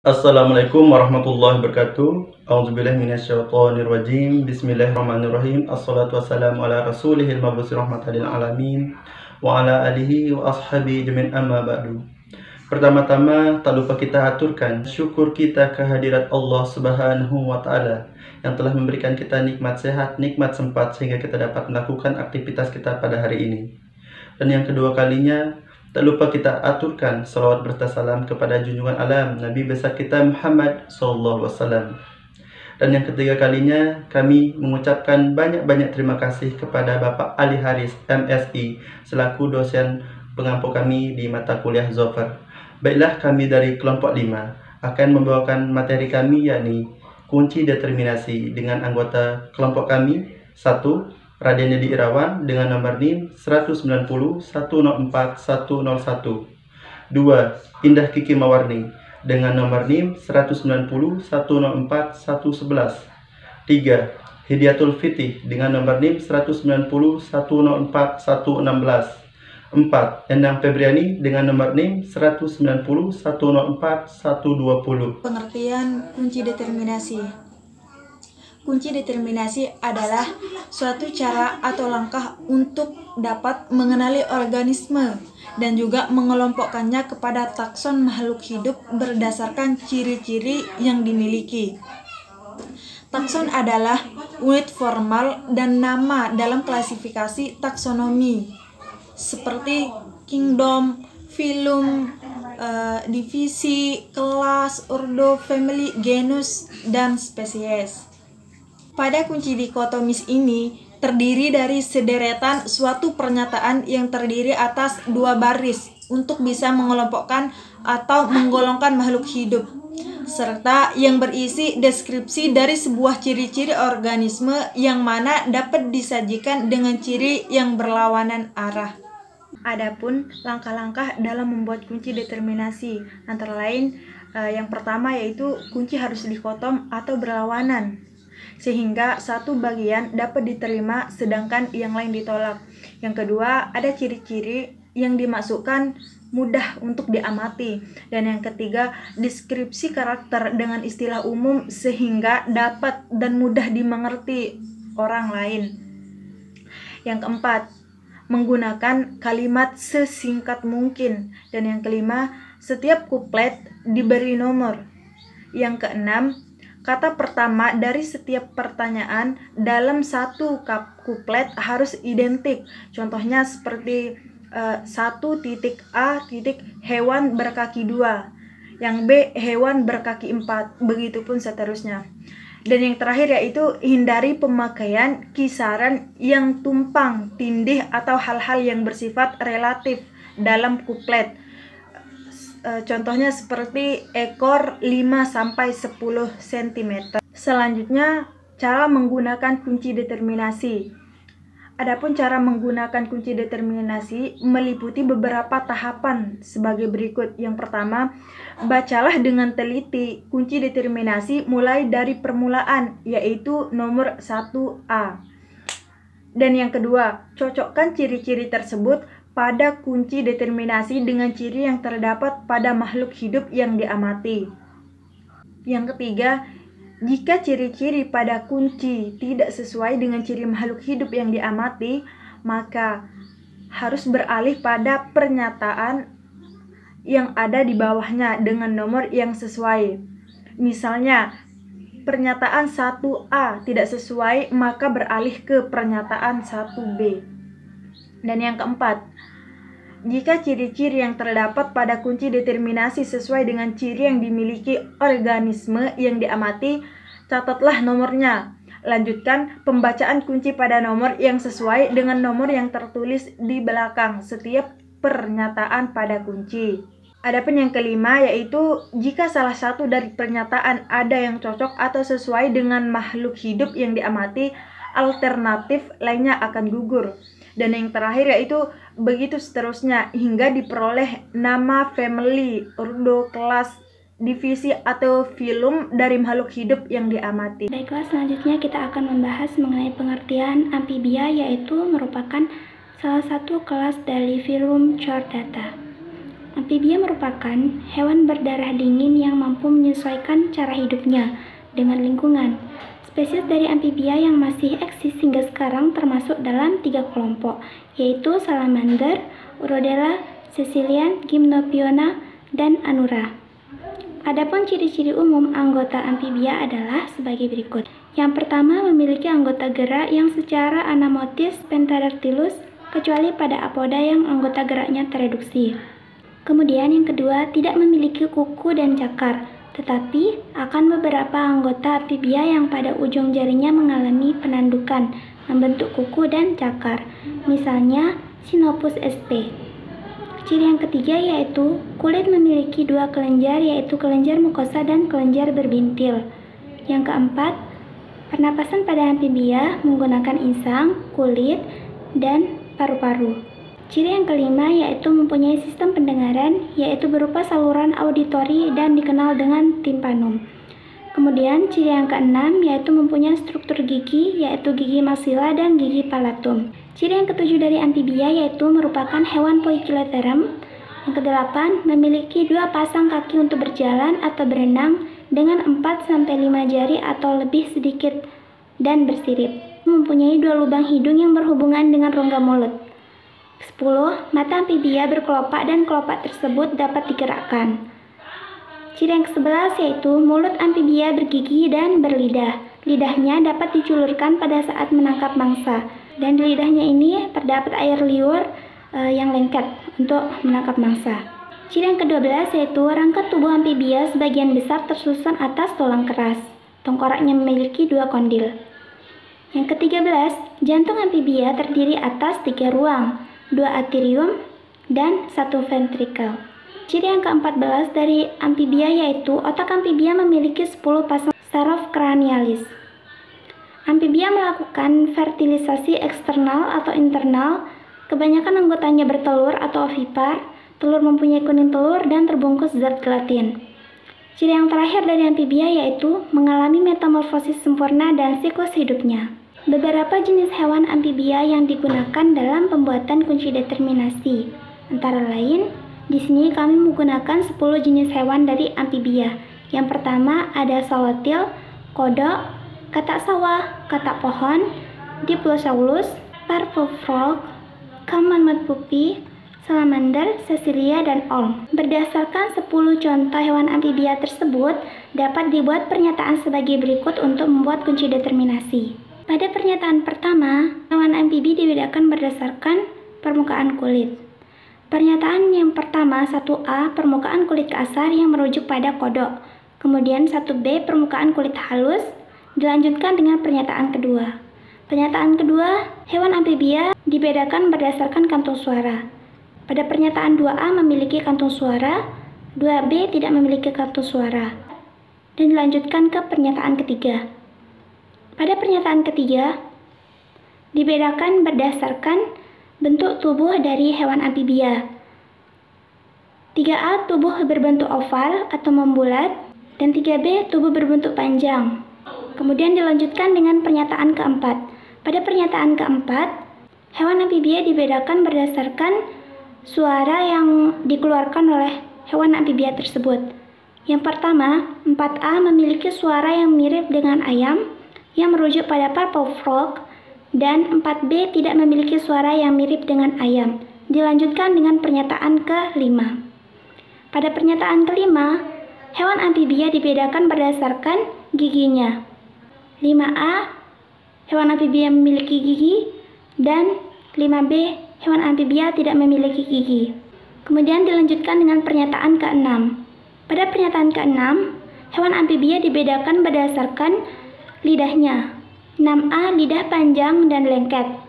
Assalamualaikum warahmatullahi wabarakatuh. A'udzubillahi minasyaitonirrajim. Bismillahirrahmanirrahim. Assalatu wassalamu ala rasulihil mabusi rahmatan lil alamin wa ala alihi wa ashabihi jami'an amma ba'du. Pertama-tama tak lupa kita aturkan syukur kita kehadirat Allah Subhanahu wa taala yang telah memberikan kita nikmat sehat, nikmat sempat sehingga kita dapat melakukan aktivitas kita pada hari ini. Dan yang kedua kalinya, tak lupa kita aturkan salawat bertasalam kepada junjungan alam Nabi besar kita Muhammad SAW. Dan yang ketiga kalinya, kami mengucapkan banyak-banyak terima kasih kepada Bapak Ali Haris MSI selaku dosen pengampu kami di mata kuliah Zofar. Baiklah, kami dari kelompok 5 akan membawakan materi kami, yakni kunci determinasi dengan anggota kelompok kami. 1. Raden Yadi Irawan dengan nomor NIM 190 104 101. 2. Indah Kiki Mawarni dengan nomor NIM 190 104 111. 3. Hidiatul Fitih dengan nomor NIM 190 104 116. 4. Endang Febriani dengan nomor NIM 190 104 120. Pengertian kunci determinasi. Kunci determinasi adalah suatu cara atau langkah untuk dapat mengenali organisme dan juga mengelompokkannya kepada takson makhluk hidup berdasarkan ciri-ciri yang dimiliki. Takson adalah unit formal dan nama dalam klasifikasi taksonomi, seperti kingdom, filum, divisi, kelas, ordo, family, genus, dan spesies. Pada kunci dikotomis ini terdiri dari sederetan suatu pernyataan yang terdiri atas dua baris untuk bisa mengelompokkan atau menggolongkan makhluk hidup, serta yang berisi deskripsi dari sebuah ciri-ciri organisme yang mana dapat disajikan dengan ciri yang berlawanan arah. Adapun langkah-langkah dalam membuat kunci determinasi antara lain yang pertama yaitu kunci harus dikotom atau berlawanan, sehingga satu bagian dapat diterima sedangkan yang lain ditolak. Yang kedua, ada ciri-ciri yang dimasukkan mudah untuk diamati. Dan yang ketiga, deskripsi karakter dengan istilah umum sehingga dapat dan mudah dimengerti orang lain. Yang keempat, menggunakan kalimat sesingkat mungkin. Dan yang kelima, setiap kuplet diberi nomor. Yang keenam, kata pertama dari setiap pertanyaan dalam satu kuplet harus identik. Contohnya seperti 1.A. Hewan berkaki 2, yang B. Hewan berkaki 4, begitupun seterusnya. Dan yang terakhir yaitu hindari pemakaian kisaran yang tumpang tindih atau hal-hal yang bersifat relatif dalam kuplet. Contohnya seperti ekor 5-10 cm. Selanjutnya, cara menggunakan kunci determinasi. Adapun cara menggunakan kunci determinasi meliputi beberapa tahapan sebagai berikut. Yang pertama, bacalah dengan teliti kunci determinasi mulai dari permulaan, yaitu nomor 1A. Dan yang kedua, cocokkan ciri-ciri tersebut pada kunci determinasi dengan ciri yang terdapat pada makhluk hidup yang diamati. Yang ketiga, jika ciri-ciri pada kunci tidak sesuai dengan ciri makhluk hidup yang diamati, maka harus beralih pada pernyataan yang ada di bawahnya dengan nomor yang sesuai. Misalnya, pernyataan 1A tidak sesuai, maka beralih ke pernyataan 1B. Dan yang keempat, jika ciri-ciri yang terdapat pada kunci determinasi sesuai dengan ciri yang dimiliki organisme yang diamati, catatlah nomornya. Lanjutkan pembacaan kunci pada nomor yang sesuai dengan nomor yang tertulis di belakang setiap pernyataan pada kunci. Adapun yang kelima yaitu jika salah satu dari pernyataan ada yang cocok atau sesuai dengan makhluk hidup yang diamati, alternatif lainnya akan gugur. Dan yang terakhir yaitu begitu seterusnya hingga diperoleh nama family, ordo, kelas, divisi, atau filum dari makhluk hidup yang diamati. Baiklah, selanjutnya kita akan membahas mengenai pengertian amfibia, yaitu merupakan salah satu kelas dari filum Chordata. Amfibia merupakan hewan berdarah dingin yang mampu menyusun menyesuaikan cara hidupnya dengan lingkungan. Spesies dari amfibia yang masih eksis hingga sekarang termasuk dalam 3 kelompok, yaitu salamander, urodela, caecilian, gymnophiona, dan anura. Adapun ciri-ciri umum anggota amfibia adalah sebagai berikut. Yang pertama, memiliki anggota gerak yang secara anamotis pentadactylus, kecuali pada apoda yang anggota geraknya tereduksi. Kemudian yang kedua, tidak memiliki kuku dan cakar, tetapi akan beberapa anggota amfibia yang pada ujung jarinya mengalami penandukan, membentuk kuku dan cakar, misalnya Sinopus sp. Ciri yang ketiga yaitu kulit memiliki 2 kelenjar, yaitu kelenjar mukosa dan kelenjar berbintil. Yang keempat, pernapasan pada amfibia menggunakan insang, kulit, dan paru-paru. Ciri yang kelima yaitu mempunyai sistem pendengaran, yaitu berupa saluran auditori dan dikenal dengan timpanum. Kemudian ciri yang keenam yaitu mempunyai struktur gigi, yaitu gigi maksila dan gigi palatum. Ciri yang ketujuh dari amfibia yaitu merupakan hewan poikiloterem. Yang kedelapan, memiliki 2 pasang kaki untuk berjalan atau berenang dengan 4-5 jari atau lebih sedikit dan bersirip. Mempunyai 2 lubang hidung yang berhubungan dengan rongga mulut. 10. Mata amfibia berkelopak dan kelopak tersebut dapat digerakkan. Ciri yang ke-11 yaitu mulut amfibia bergigi dan berlidah. Lidahnya dapat dijulurkan pada saat menangkap mangsa, dan di lidahnya ini terdapat air liur yang lengket untuk menangkap mangsa. Ciri yang ke-12 yaitu rangka tubuh amfibia sebagian besar tersusun atas tulang keras. Tengkoraknya memiliki 2 kondil. Yang ke-13, jantung amfibia terdiri atas 3 ruang, 2 atrium, dan 1 ventrikel. Ciri yang ke-14 dari amfibia yaitu otak amfibia memiliki 10 pasang saraf cranialis. Amfibia melakukan fertilisasi eksternal atau internal. Kebanyakan anggotanya bertelur atau ovipar. Telur mempunyai kuning telur dan terbungkus zat gelatin. Ciri yang terakhir dari amfibia yaitu mengalami metamorfosis sempurna dan siklus hidupnya. Beberapa jenis hewan amfibia yang digunakan dalam pembuatan kunci determinasi, antara lain, di sini kami menggunakan 10 jenis hewan dari amfibia. Yang pertama ada swallowtail, kodok, katak sawah, katak pohon, Diplosaurus, purple frog, common mud puppy, salamander, caecilia, dan olm. Berdasarkan 10 contoh hewan amfibia tersebut, dapat dibuat pernyataan sebagai berikut untuk membuat kunci determinasi. Pada pernyataan pertama, hewan amfibi dibedakan berdasarkan permukaan kulit. Pernyataan yang pertama 1A, permukaan kulit kasar yang merujuk pada kodok. Kemudian 1B, permukaan kulit halus, dilanjutkan dengan pernyataan kedua. Pernyataan kedua, hewan amfibia dibedakan berdasarkan kantung suara. Pada pernyataan 2A memiliki kantung suara, 2B tidak memiliki kantung suara. Dan dilanjutkan ke pernyataan ketiga. Pada pernyataan ketiga, dibedakan berdasarkan bentuk tubuh dari hewan amfibia. 3A, tubuh berbentuk oval atau membulat, dan 3B, tubuh berbentuk panjang. Kemudian dilanjutkan dengan pernyataan keempat. Pada pernyataan keempat, hewan amfibia dibedakan berdasarkan suara yang dikeluarkan oleh hewan amfibia tersebut. Yang pertama, 4A memiliki suara yang mirip dengan ayam, yang merujuk pada purple frog, dan 4B tidak memiliki suara yang mirip dengan ayam. Dilanjutkan dengan pernyataan kelima. Pada pernyataan kelima, hewan amfibia dibedakan berdasarkan giginya. 5A, hewan amfibia memiliki gigi, dan 5B, hewan amfibia tidak memiliki gigi. Kemudian dilanjutkan dengan pernyataan keenam. Pada pernyataan keenam, hewan amfibia dibedakan berdasarkan lidahnya. 6A, lidah panjang dan lengket,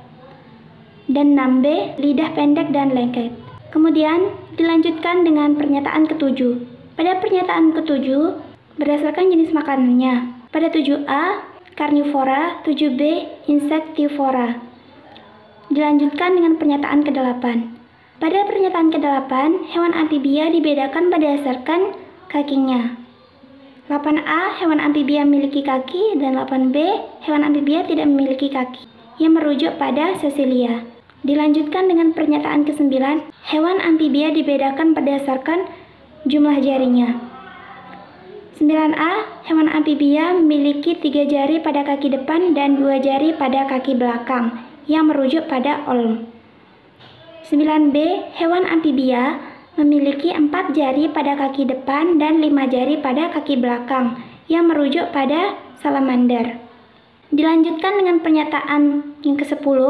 dan 6B, lidah pendek dan lengket. Kemudian dilanjutkan dengan pernyataan ketujuh. Pada pernyataan ketujuh, berdasarkan jenis makanannya. Pada 7A, karnivora, 7B, insektivora. Dilanjutkan dengan pernyataan ke-8. Pada pernyataan ke-8, hewan amfibia dibedakan berdasarkan kakinya. 8A, hewan amfibia memiliki kaki, dan 8B, hewan amfibia tidak memiliki kaki, yang merujuk pada caecilia. Dilanjutkan dengan pernyataan ke-9, hewan amfibia dibedakan berdasarkan jumlah jarinya. 9A. Hewan amfibia memiliki 3 jari pada kaki depan dan 2 jari pada kaki belakang yang merujuk pada olm. 9B. Hewan amfibia memiliki 4 jari pada kaki depan dan 5 jari pada kaki belakang yang merujuk pada salamander. Dilanjutkan dengan pernyataan yang ke-10.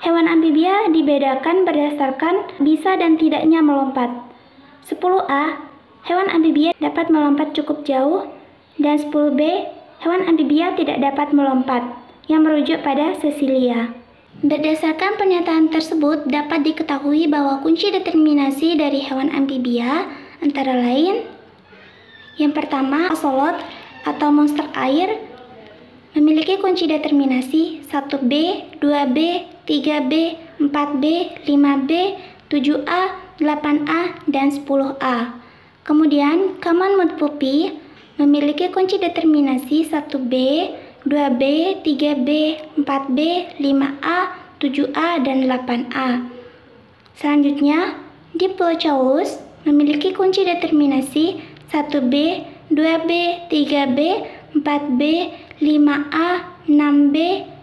Hewan amfibia dibedakan berdasarkan bisa dan tidaknya melompat. 10A. Hewan amfibia dapat melompat cukup jauh, dan 10B, hewan amfibia tidak dapat melompat, yang merujuk pada sesilia. Berdasarkan pernyataan tersebut, dapat diketahui bahwa kunci determinasi dari hewan amfibia antara lain: yang pertama, axolotl atau monster air memiliki kunci determinasi 1B, 2B, 3B, 4B, 5B, 7A, 8A, dan 10A. Kemudian, common mud puppy memiliki kunci determinasi 1B, 2B, 3B, 4B, 5A, 7A, dan 8A. Selanjutnya, Diplodocus memiliki kunci determinasi 1B, 2B, 3B, 4B, 5A, 6B,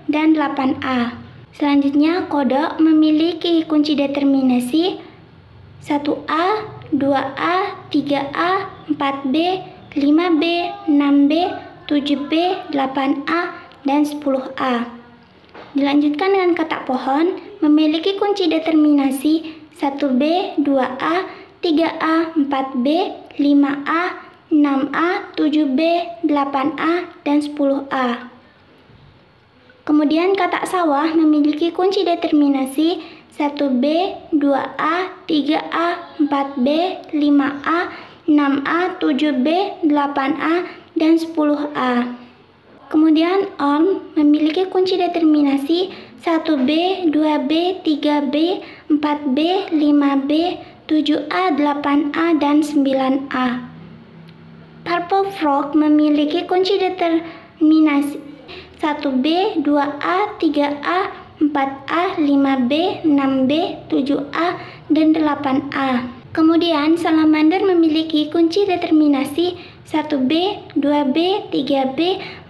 dan 8A. Selanjutnya, kodok memiliki kunci determinasi 1A, 2A, 3A, 4B, 5B, 6B, 7B, 8A, dan 10A. Dilanjutkan dengan katak pohon memiliki kunci determinasi 1B, 2A, 3A, 4B, 5A, 6A, 7B, 8A, dan 10A. Kemudian katak sawah memiliki kunci determinasi 1B, 2A, 3A, 4B, 5A, 6A, 7B, 8A, dan 10A. Kemudian olm memiliki kunci determinasi 1B, 2B, 3B, 4B, 5B, 7A, 8A, dan 9A. Purple frog memiliki kunci determinasi 1B, 2A, 3A, 4A, 5B, 6B, 7A, dan 8A. Kemudian salamander memiliki kunci determinasi 1B, 2B, 3B,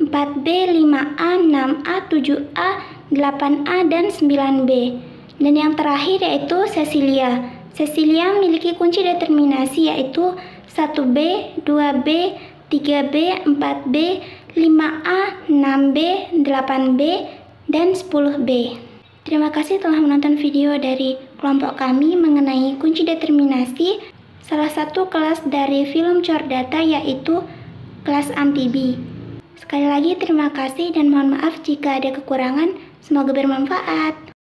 4B, 5A, 6A, 7A, 8A, dan 9B. Dan yang terakhir yaitu sesilia. Sesilia memiliki kunci determinasi yaitu 1B, 2B, 3B, 4B, 5A, 6B, 8B, dan 10B. Terima kasih telah menonton video dari kelompok kami mengenai kunci determinasi, salah satu kelas dari film Chordata yaitu kelas amfibi. Sekali lagi terima kasih dan mohon maaf jika ada kekurangan, semoga bermanfaat.